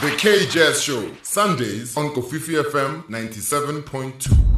The K Jazz Show, Sundays on Kofifi FM 97.2.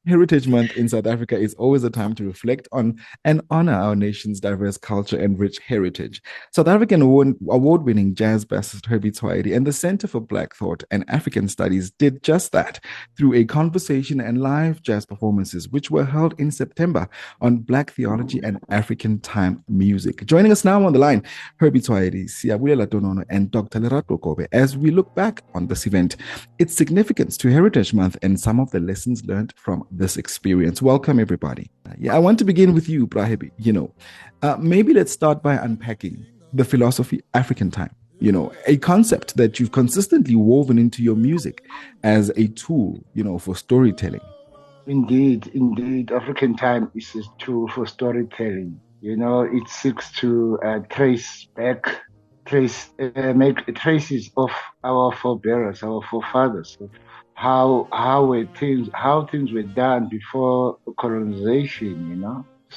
Heritage Month in South Africa is always a time to reflect on and honor our nation's diverse culture and rich heritage. South African award-winning jazz bassist Herbie Tsoaeli and the Center for Black Thought and African Studies did just that through a conversation and live jazz performances, which were held in September on Black Theology and African Time Music. Joining us now on the line, Herbie Tsoaeli, Siyabulela Tonono, and Dr. Lerato as we look back on this event, its significance to Heritage Month, and some of the lessons learned from this experience. Welcome, everybody. I want to begin with you, Brahebi. Maybe let's start by unpacking the philosophy African time. A concept that you've consistently woven into your music as a tool, for storytelling. Indeed. African time is a tool for storytelling. It seeks to make traces of our forebearers, our forefathers, how things were done before colonization,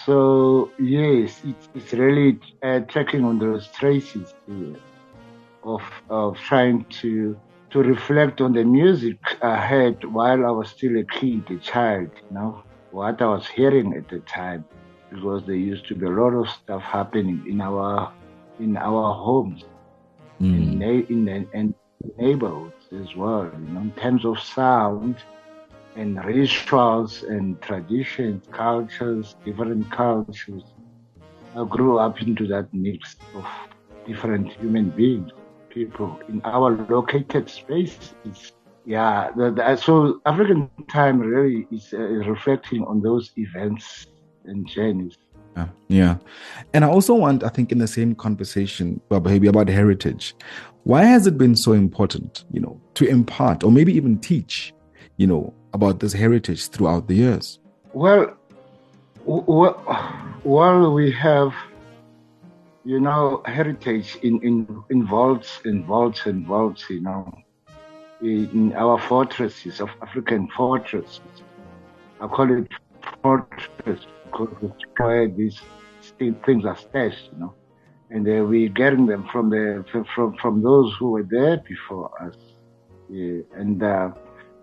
So yes, it's really tracking on those traces of trying to reflect on the music I heard while I was still a kid, a child, what I was hearing at the time, because there used to be a lot of stuff happening in our homes, in neighborhoods as well, in terms of sound and rituals and traditions, cultures, different cultures. I grew up into that mix of different human beings, people in our located spaces. So African time really is reflecting on those events and journeys. Yeah. And I also want, I think, in the same conversation, maybe about heritage, why has it been so important, to impart or maybe even teach, about this heritage throughout the years? Well, while we have, heritage in vaults, in our fortresses, of African fortresses. I call it fortress because it's where these things are stashed, and we're getting them from those who were there before us. Yeah. And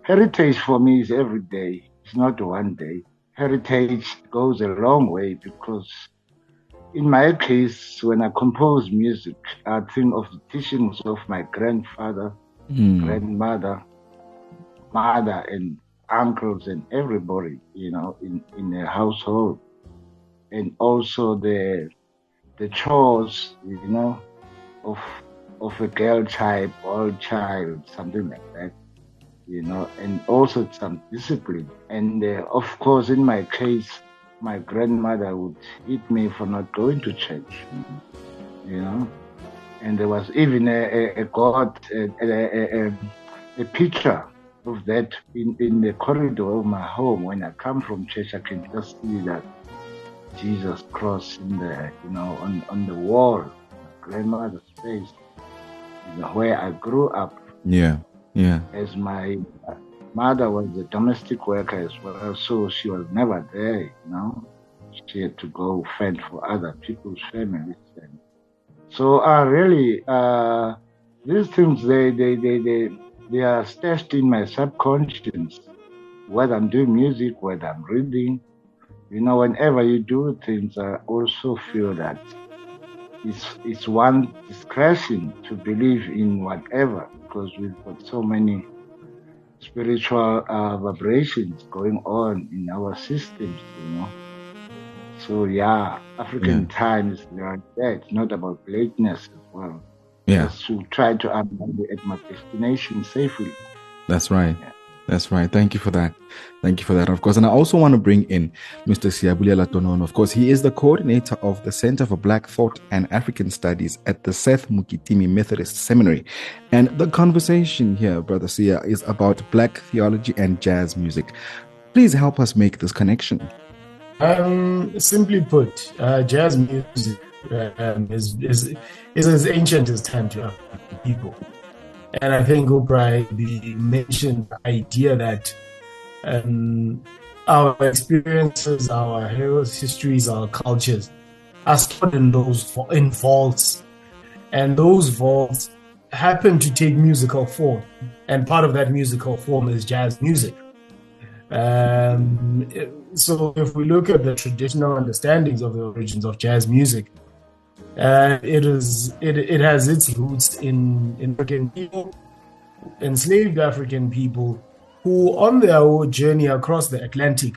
heritage for me is every day. It's not one day. Heritage goes a long way because, in my case, when I compose music, I think of the teachings of my grandfather, grandmother, mother, and uncles, and everybody, in a household, and also the chores, of a girl child, boy child, something like that, and also some discipline. And of course, in my case, my grandmother would hit me for not going to church, and there was even a picture of that in the corridor of my home. When I come from church, I can just see that Jesus cross in the, on the wall, my grandmother's face, where I grew up. Yeah. As my mother was a domestic worker as well, so she was never there, She had to go fend for other people's families. And so really, these things, they are stashed in my subconscious, whether I'm doing music, whether I'm reading. Whenever you do things, I also feel that it's one discretion to believe in whatever, because we've got so many spiritual vibrations going on in our systems, So African time is like that. It's not about lateness as well. Yeah. Just to try to arrive at my destination safely. That's right. Yeah. That's right. Thank you for that. Of course. And I also want to bring in Mr. Siyabulela Tonono. Of course, he is the coordinator of the Center for Black Thought and African Studies at the Seth Mukitimi Methodist Seminary. And the conversation here, Brother Siya, is about Black theology and jazz music. Please help us make this connection. Simply put, jazz music is as ancient as time to African people. And I think Oprah mentioned the idea that our experiences, our heroes' histories, our cultures are stored in vaults And those vaults happen to take musical form. And part of that musical form is jazz music. So if we look at the traditional understandings of the origins of jazz music, it has its roots in African people, enslaved African people, who on their own journey across the Atlantic.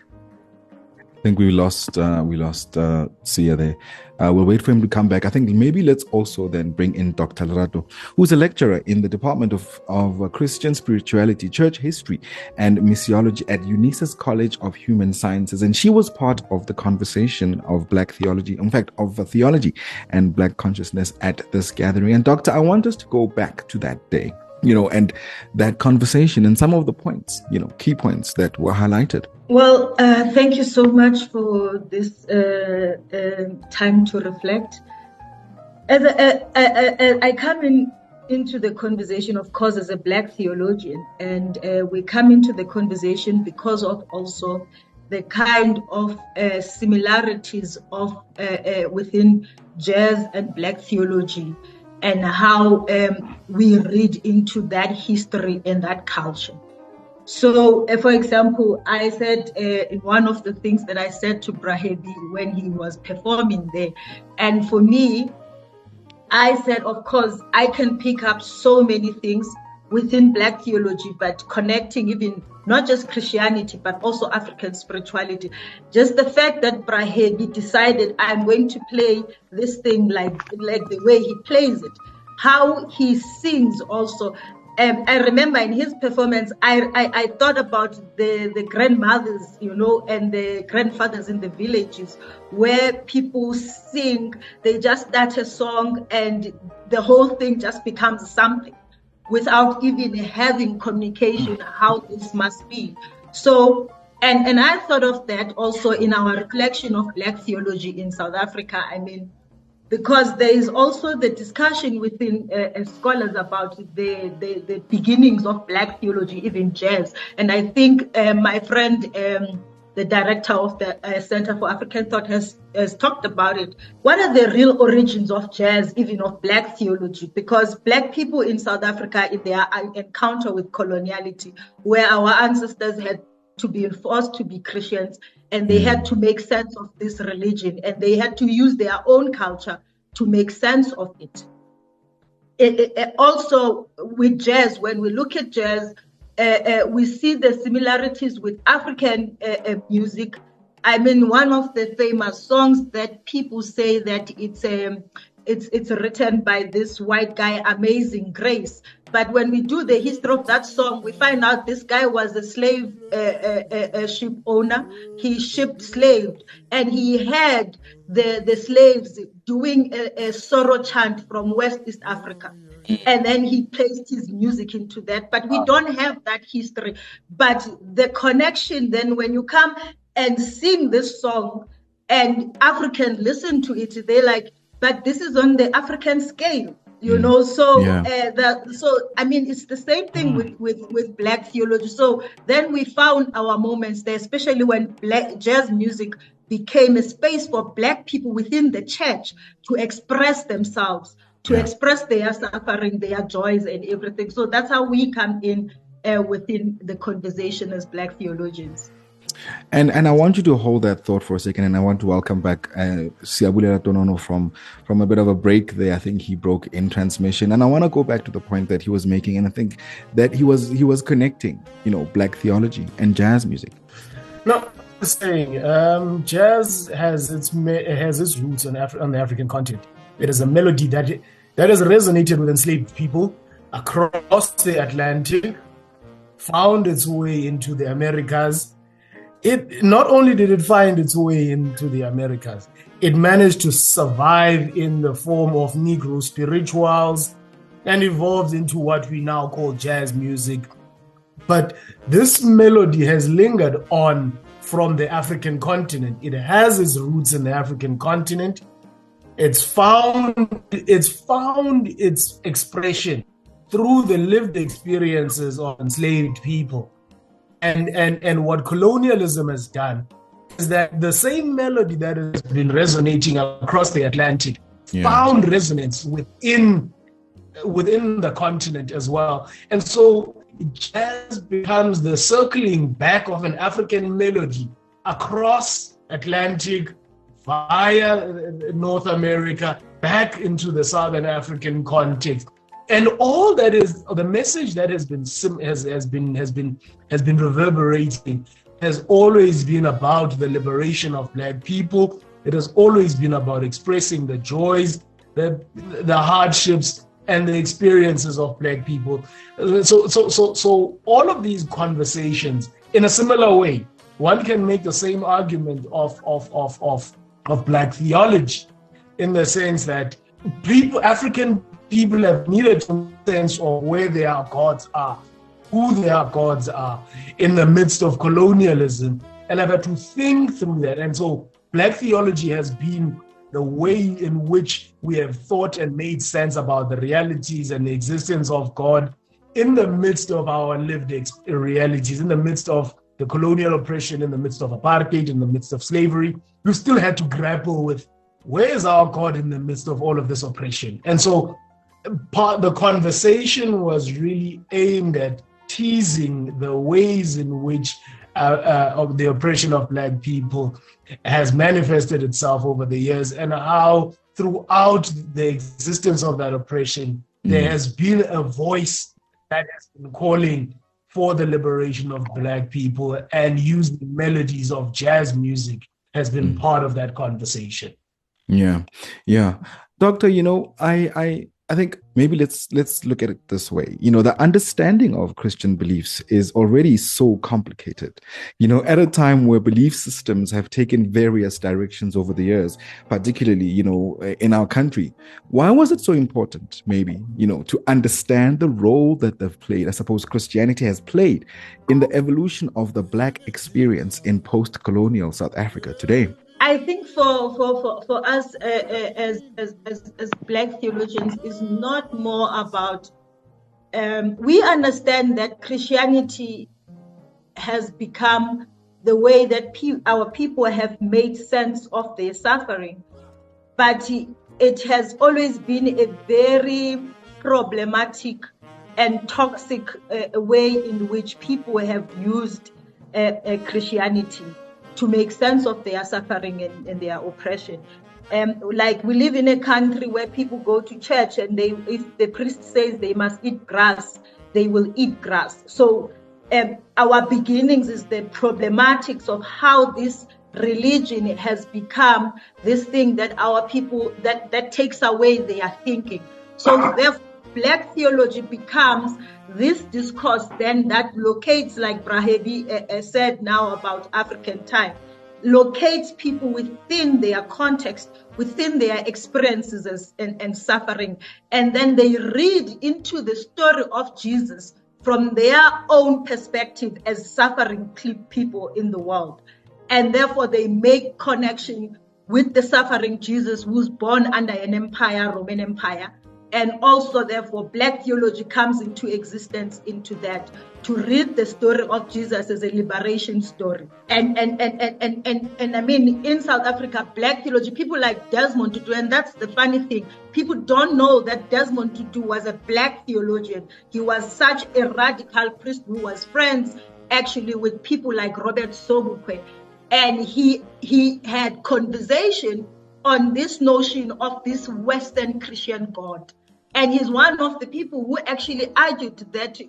I think we lost Siya there. We'll wait for him to come back. I think maybe let's also then bring in Dr. Lerato, who's a lecturer in the Department of Christian Spirituality, Church History, and Missiology at UNISA's College of Human Sciences. And she was part of the conversation of Black theology, in fact, of theology and Black consciousness at this gathering. And Doctor, I want us to go back to that day, and that conversation and some of the points, key points that were highlighted. Well, thank you so much for this time to reflect. As I come into the conversation, of course, as a Black theologian, and we come into the conversation because of also the kind of similarities of within jazz and Black theology, and how we read into that history and that culture. So, for example, I said one of the things that I said to Brahebi when he was performing there, and for me, I said, of course, I can pick up so many things within Black theology, but connecting even not just Christianity, but also African spirituality. Just the fact that Brahebi decided, I'm going to play this thing like the way he plays it, how he sings also. I remember in his performance, I thought about the grandmothers, and the grandfathers in the villages where people sing, they just start a song and the whole thing just becomes something without even having communication, how this must be. So, and I thought of that also in our reflection of Black theology in South Africa. I mean, because there is also the discussion within scholars about the beginnings of Black theology, even jazz. And I think my friend, the director of the Center for African Thought has talked about it. What are the real origins of jazz, even of Black theology? Because Black people in South Africa, in their encounter with coloniality, where our ancestors had to be forced to be Christians, and they had to make sense of this religion, and they had to use their own culture to make sense of it. Also, with jazz, when we look at jazz, we see the similarities with African music. I mean, one of the famous songs that people say that it's written by this white guy, Amazing Grace. But when we do the history of that song, we find out this guy was a slave ship owner. He shipped slaves, and he had the slaves doing a sorrow chant from West East Africa. And then he placed his music into that. But we don't have that history. But the connection then, when you come and sing this song and Africans listen to it, they're like, but this is on the African scale. So I mean, it's the same thing with Black theology. So then we found our moments there, especially when Black jazz music became a space for Black people within the church to express themselves, to express their suffering, their joys, and everything. So that's how we come in within the conversation as Black theologians. And I want you to hold that thought for a second, and I want to welcome back Siyabulela Tonono from a bit of a break there. I think he broke in transmission, and I want to go back to the point that he was making, and I think that he was connecting, Black theology and jazz music. No, I'm saying jazz has its roots on the African continent. It is a melody that has resonated with enslaved people across the Atlantic, found its way into the Americas. It not only did it find its way into the Americas, it managed to survive in the form of Negro spirituals and evolved into what we now call jazz music. But this melody has lingered on from the African continent. It has its roots in the African continent. It's found its expression through the lived experiences of enslaved people. And what colonialism has done is that the same melody that has been resonating across the Atlantic found resonance within the continent as well. And so jazz becomes the circling back of an African melody across Atlantic, via North America, back into the Southern African context. And all that is the message that has been reverberating has always been about the liberation of Black people. It has always been about expressing the joys, the hardships, and the experiences of Black people. So all of these conversations, in a similar way, one can make the same argument of Black theology, in the sense that African people have needed some sense of where their gods are, who their gods are in the midst of colonialism, and have had to think through that. And so Black theology has been the way in which we have thought and made sense about the realities and the existence of God in the midst of our lived realities, in the midst of the colonial oppression, in the midst of apartheid, in the midst of slavery. We still had to grapple with, where is our God in the midst of all of this oppression? And so the conversation was really aimed at teasing the ways in which of the oppression of Black people has manifested itself over the years, and how throughout the existence of that oppression, there has been a voice that has been calling for the liberation of Black people, and using melodies of jazz music has been part of that conversation. Yeah. Doctor, I think maybe let's look at it this way. The understanding of Christian beliefs is already so complicated. At a time where belief systems have taken various directions over the years, particularly, in our country. Why was it so important, maybe, to understand the role that they've played, I suppose Christianity has played in the evolution of the Black experience in post-colonial South Africa today? I think for us as Black theologians is not more about, we understand that Christianity has become the way that our people have made sense of their suffering, but it has always been a very problematic and toxic way in which people have used Christianity to make sense of their suffering and their oppression. Like, we live in a country where people go to church, and if the priest says they must eat grass, they will eat grass. So our beginnings is the problematics of how this religion has become this thing that our people, that takes away their thinking. So therefore, Black theology becomes this discourse then that locates, like Brahebi said now about African time, locates people within their context, within their experiences and suffering. And then they read into the story of Jesus from their own perspective as suffering people in the world. And therefore they make connection with the suffering Jesus, who's born under an empire, Roman Empire. And also, therefore, Black theology comes into existence into that, to read the story of Jesus as a liberation story. And I mean, in South Africa, Black theology, people like Desmond Tutu, and that's the funny thing, people don't know that Desmond Tutu was a Black theologian. He was such a radical priest who was friends, actually, with people like Robert Sobukwe. And he had conversation on this notion of this Western Christian God. And he's one of the people who actually argued that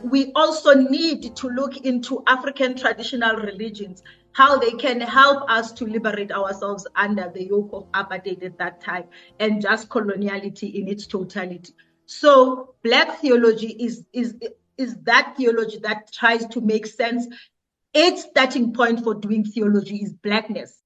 we also need to look into African traditional religions, how they can help us to liberate ourselves under the yoke of apartheid at that time, and just coloniality in its totality. So Black theology is that theology that tries to make sense. Its starting point for doing theology is Blackness.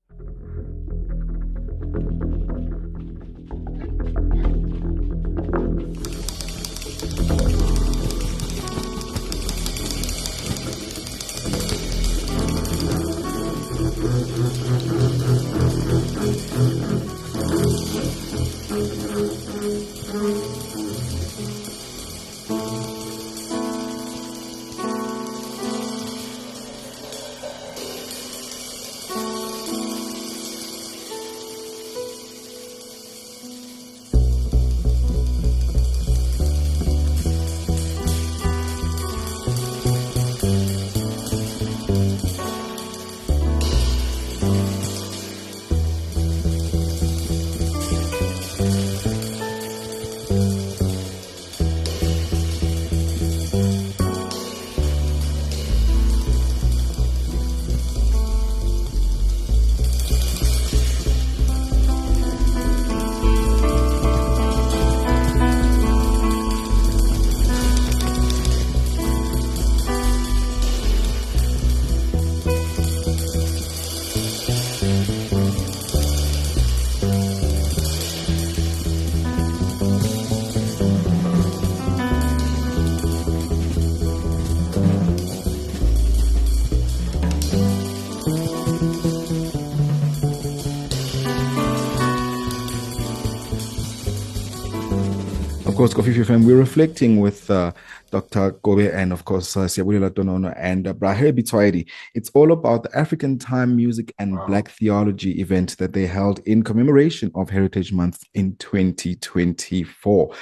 course, Kofifi FM, we're reflecting with Dr. Kobe and, of course, Siyabulela Tonono and Herbie Tsoaeli. It's all about the African Time Music and Black Theology event that they held in commemoration of Heritage Month in 2024.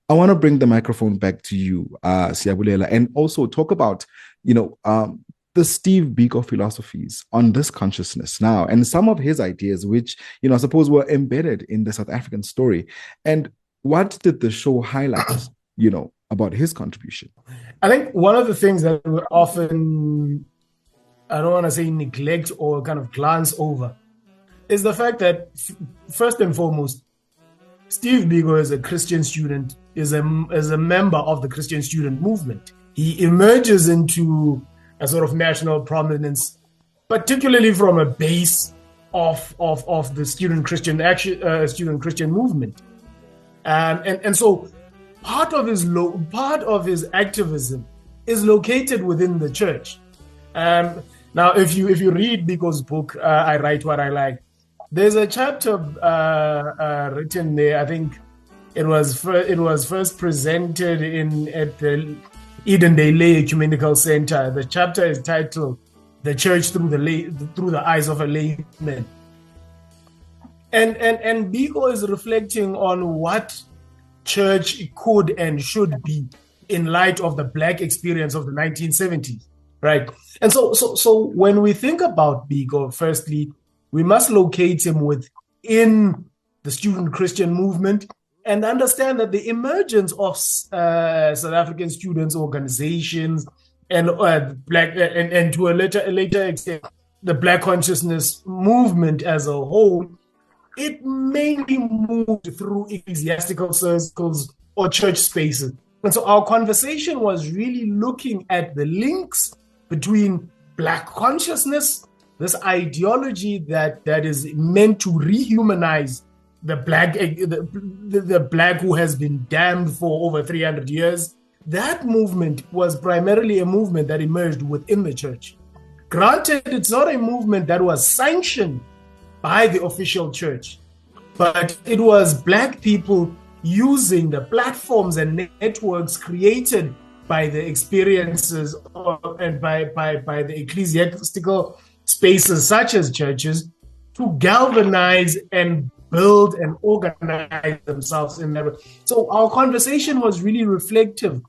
I want to bring the microphone back to you, Siyabulela, and also talk about, the Steve Biko philosophies on this consciousness now, and some of his ideas, which, I suppose were embedded in the South African story. And what did the show highlight, about his contribution? I think one of the things that we often, I don't want to say neglect or kind of glance over, is the fact that, first and foremost, Steve Biko is a Christian student, is a member of the Christian student movement. He emerges into a sort of national prominence, particularly from a base of the student Christian movement, and so part of his activism is located within the church. Now, if you read Biko's book, I Write What I Like, there's a chapter written there. I think it was first presented at the Eden Day Lay Ecumenical Center. The chapter is titled "The Church Through the Eyes of a Layman," and Biko is reflecting on what church could and should be in light of the Black experience of the 1970s, right? And so when we think about Biko, firstly, we must locate him within the student Christian movement, and understand that the emergence of South African students' organizations and Black and to a later extent the Black consciousness movement as a whole, it mainly moved through ecclesiastical circles or church spaces. And so our conversation was really looking at the links between Black consciousness, this ideology that is meant to rehumanize the Black who has been damned for over 300 years. That movement was primarily a movement that emerged within the church. Granted, it's not a movement that was sanctioned by the official church, but it was Black people using the platforms and networks created by the experiences and by the ecclesiastical spaces such as churches to galvanize and build and organize themselves in that. So our conversation was really reflective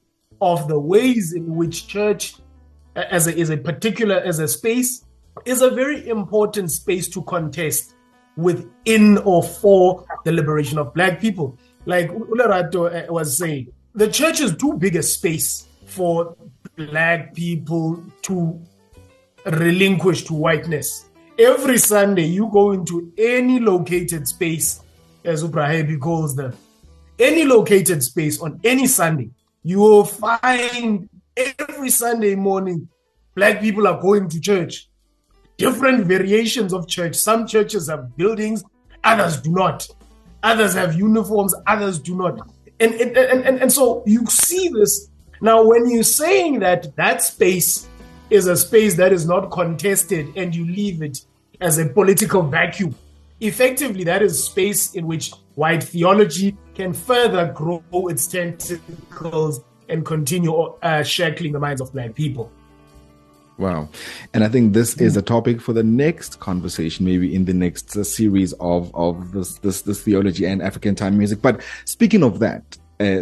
of the ways in which church as a space is a very important space to contest within or for the liberation of Black people. Like Lerato was saying, the church is too big a space for Black people to relinquish to whiteness. Every Sunday, you go into any located space, as Herbie calls them, any located space on any Sunday, you will find every Sunday morning, Black people are going to church. Different variations of church. Some churches have buildings, others do not. Others have uniforms, others do not. And so you see this. Now, when you're saying that space is a space that is not contested and you leave it as a political vacuum, effectively that is space in which white theology can further grow its tentacles and continue shackling the minds of Black people. Wow. And I think this is a topic for the next conversation, maybe in the next series of this theology and African time music. But speaking of that,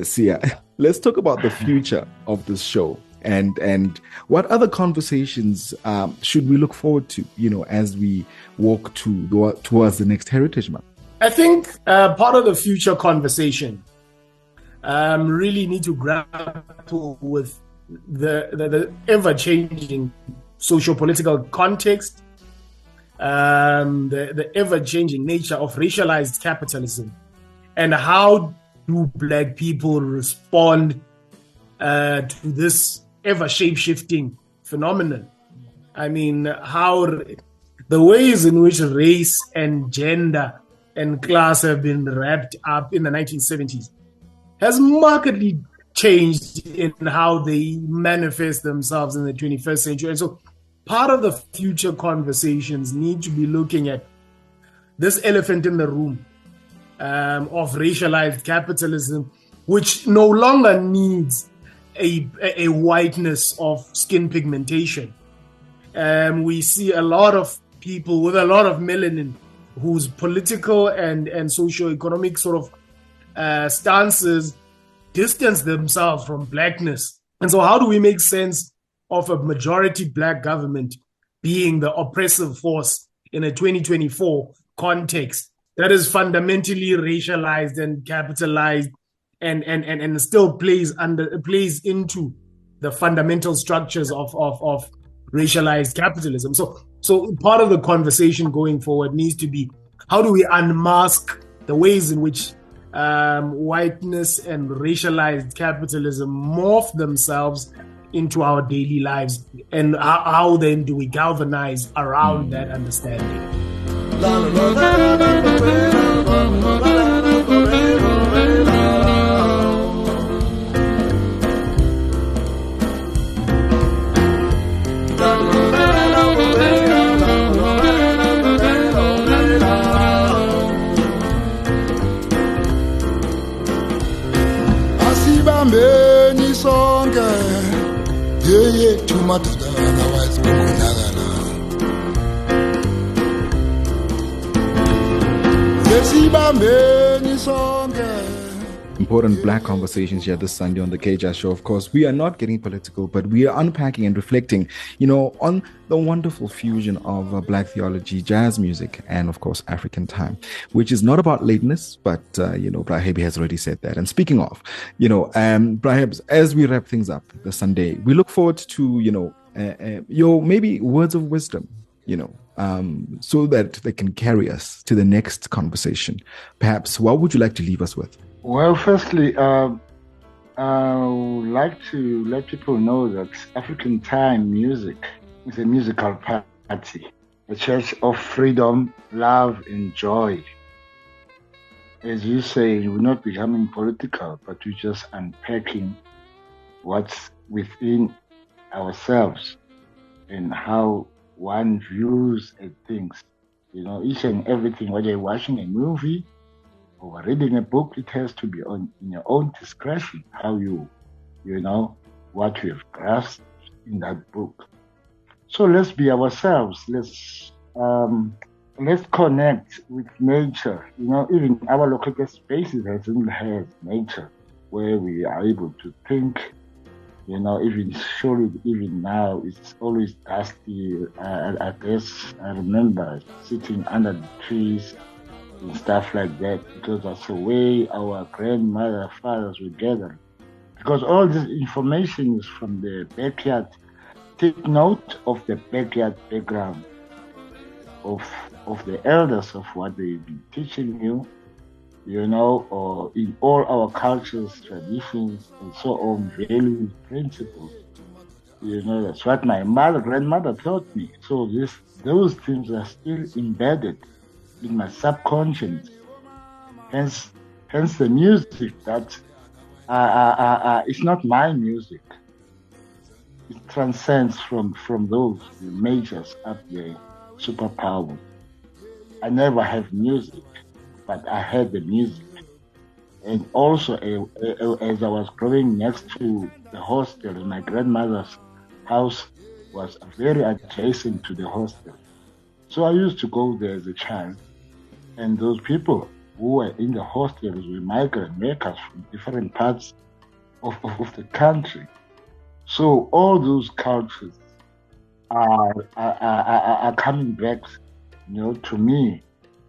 Sia, let's talk about the future of this show. And what other conversations should we look forward to, as we walk towards the next Heritage Month? I think part of the future conversation really need to grapple with the ever-changing socio-political context, the ever-changing nature of racialized capitalism, and how do Black people respond to this ever shape-shifting phenomenon. I mean, how the ways in which race and gender and class have been wrapped up in the 1970s has markedly changed in how they manifest themselves in the 21st century. And so part of the future conversations need to be looking at this elephant in the room of racialized capitalism which no longer needs a whiteness of skin pigmentation. We see a lot of people with a lot of melanin whose political and socio-economic sort of stances distance themselves from blackness. And so how do we make sense of a majority black government being the oppressive force in a 2024 context that is fundamentally racialized and capitalized and still plays into the fundamental structures of racialized capitalism? So part of the conversation going forward needs to be, how do we unmask the ways in which whiteness and racialized capitalism morph themselves into our daily lives, and how then do we galvanize around that understanding? Asibambeni sonke yethu madodana wayezikhulakala Asibambeni sonke. Important Black conversations here this Sunday on the KJazz Show. Of course, we are not getting political, but we are unpacking and reflecting, on the wonderful fusion of Black theology, jazz music, and of course, African time, which is not about lateness, but, Brahebe has already said that. And speaking of, Brahebs, as we wrap things up this Sunday, we look forward to, your maybe words of wisdom, so that they can carry us to the next conversation. Perhaps, what would you like to leave us with? Well, firstly, I would like to let people know that African time music is a musical party, a church of freedom, love, and joy. As you say, we're not becoming political, but we're just unpacking what's within ourselves and how one views at things. Each and everything, whether you're watching a movie or reading a book, it has to be in your own discretion how what you have grasped in that book. So let's be ourselves. Let's connect with nature. Even our local spaces has nature where we are able to think. Even now it's always dusty. I guess I remember sitting under the trees and stuff like that, because that's the way our grandmother, fathers were gathering. Because all this information is from the backyard. Take note of the backyard background of the elders, of what they've been teaching you, or in all our cultures, traditions, and so on, values, principles. That's what my grandmother taught me. So those things are still embedded in my subconscious. Hence the music that it's not my music. It transcends from those majors up there, superpowers. I never have music, but I heard the music. And also, as I was growing next to the hostel, my grandmother's house was very adjacent to the hostel. So I used to go there as a child. And those people who were in the hostels were migrant workers from different parts of the country. So all those cultures are coming back, to me,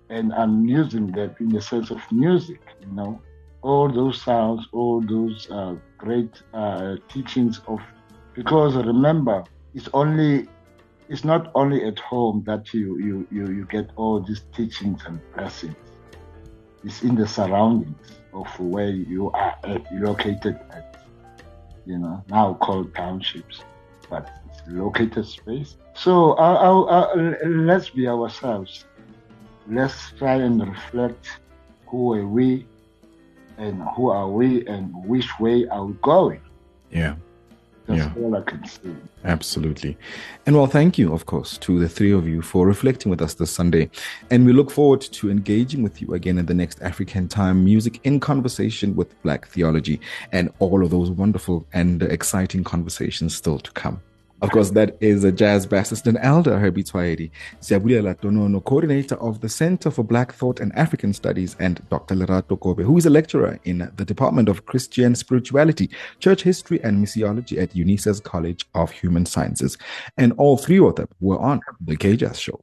and I'm using that in the sense of music. All those sounds, all those great teachings of. Because remember, it's not only at home that you get all these teachings and blessings. It's in the surroundings of where you are located at, now called townships, but it's located space. So let's be ourselves. Let's try and reflect who are we and who are we and which way are we going. Yeah. That's all I can say. Absolutely. And well, thank you, of course, to the three of you for reflecting with us this Sunday. And we look forward to engaging with you again in the next African Time Music in Conversation with Black Theology, and all of those wonderful and exciting conversations still to come. Of course, that is a jazz bassist and elder, Herbie Tsoaeli, Siyabulela Tonono, coordinator of the Center for Black Thought and African Studies, and Dr. Lerato, who is a lecturer in the Department of Christian Spirituality, Church History and Missiology at UNISA's College of Human Sciences. And all three of them were on the K-Jazz Show.